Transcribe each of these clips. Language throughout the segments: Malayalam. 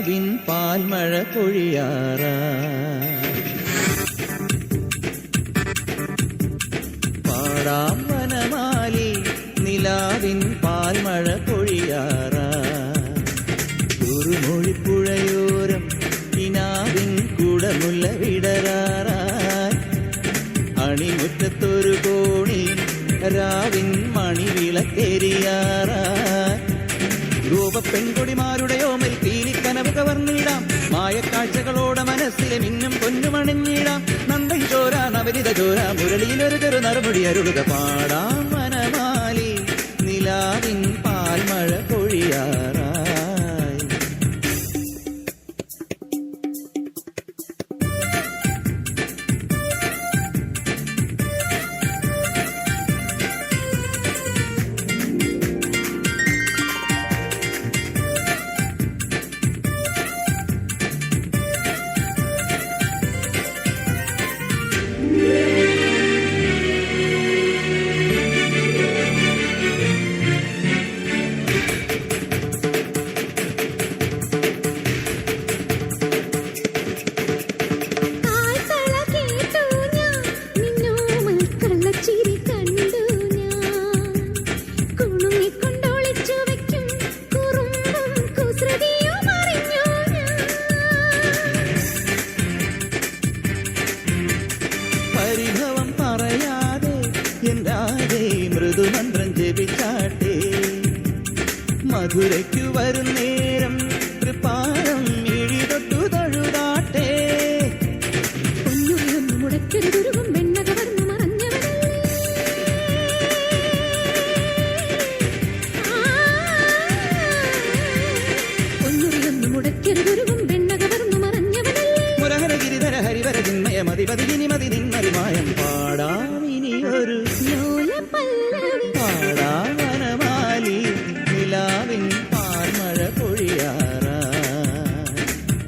നിലാവിൻ പാൽമഴ പൊഴിയാറാ പാടാം വനമാലി നിലാവിൻ പാൽമഴ പൊഴിയാറാ കുറുമൊഴിപ്പുഴയോരം കിനാവിൻ കുടമുല്ല വിടരാറായി അണിമുറ്റത്തൊരു കോണി രാവിൻ മണിവിളക്കെരിയാറായി രൂപപ്പെൺകൊടിമാരുടെ ഓമൽ തീലിക്കനവ് കവർന്നിടാം മായക്കാഴ്ചകളോടെ മനസ്സിലെ മിന്നും പൊന്നുമണിഞ്ഞിടാം നന്ദൻ ചോര നവരിത ചോര മുരളിയിലൊരു ചെറു നറുമുടി അരുളുക പാടാം വനമാലി നിലാവിൻ പാൽമഴ പൊഴിയാറായി പരിഭവം പറയാതെ എന്താതെ മൃദുമന്ത്രം ജപിച്ചാട്ടെ മധുരയ്ക്കു വരും നേരം കൃപാരം ഇഴിതൊട്ടു തൊഴുതാട്ടെ പൊന്നുറിയൊന്നു മുടക്കരുതുരുകും വെണ്ണകവർന്നു മറഞ്ഞവനല്ലേ പൊന്നുറിയൊന്നു മുടക്കരുതുരുകും വെണ്ണകവർന്നു മറഞ്ഞവനല്ലേ മുരഹര ഗിരിധര ഹരിവര ചിന്മയ മതിപതി മതി നിന്മറിമായം പാടാമിനിയൊരു പാടാം വനമാലി നിലാവിൻ പാൽമഴ പൊഴിയാറാ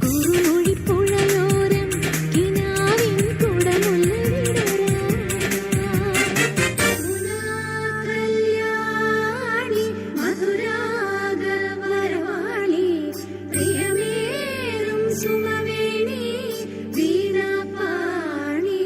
കുറുമൊഴിപ്പുഴയോരം കിനാവിൻ കുടമുല്ല വിടരാ മധുരാഗവരവാളി പ്രിയമേറും സുമവേണി വീണാപാണി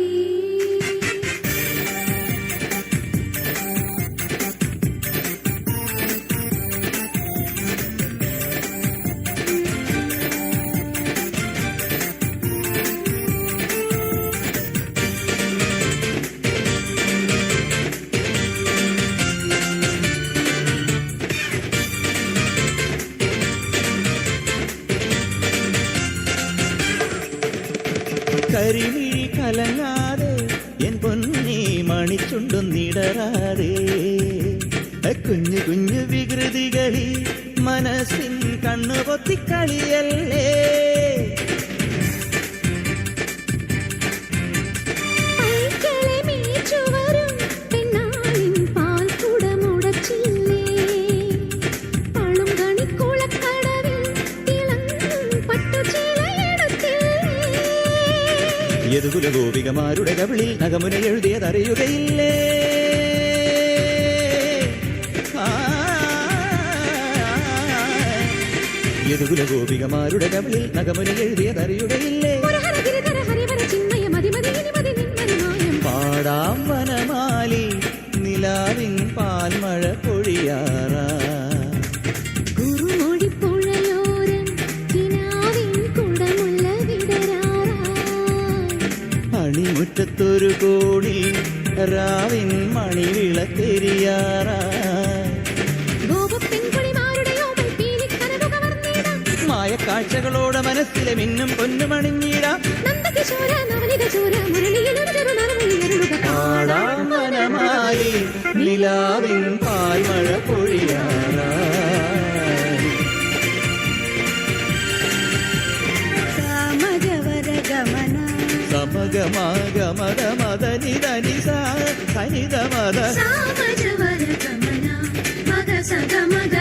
കരിമിഴി കലങ്ങാതെ എൻ പൊന്നി മണിച്ചുണ്ടൊന്നിടരാതെ കുഞ്ഞു കുഞ്ഞു വികൃതികളിൽ മനസ്സിൻ കണ്ണു പൊത്തിക്കളിയല്ലേ പൈക്കളെ മേച്ചുവരും പെണ്ണാളിൻ പാൽക്കുടമുടച്ചില്ലേ പളും കണിക്കുളക്കടവിൽ തിളങ്ങും പട്ടുചീലയെടുത്തില്ലേ യദുകുല ഗോപികമാരുടെ കവിളിൽ നഗമുന എഴുതിയതറിയുകയില്ലേ യദുകുല ഗോപികമാരുടെ കവിളിൽ നഗമുന എഴുതിയതറിയുകയില്ലേ പാടാം വനമാലി നിലാവിൻ പാൽമഴ പൊഴിയാറാ കുറുമൊഴിപ്പുഴയോരം കിനാവിൻ കുടമുല്ല വിടരാറാ അണിമുറ്റത്തൊരു കോണി രാവിൻ മണിവിളക്കെരിയാറാ മായക്കാഴ്ചകളോടെ മനസ്സിലെ മിന്നും പൊന്നുമണിഞ്ഞിടാം പാടാം വനമാലി നിലാവിൻ പാൽമഴ പൊഴിയാറാ സമഗമഗമദ മദനിധനിസ സനിധ മദ മദ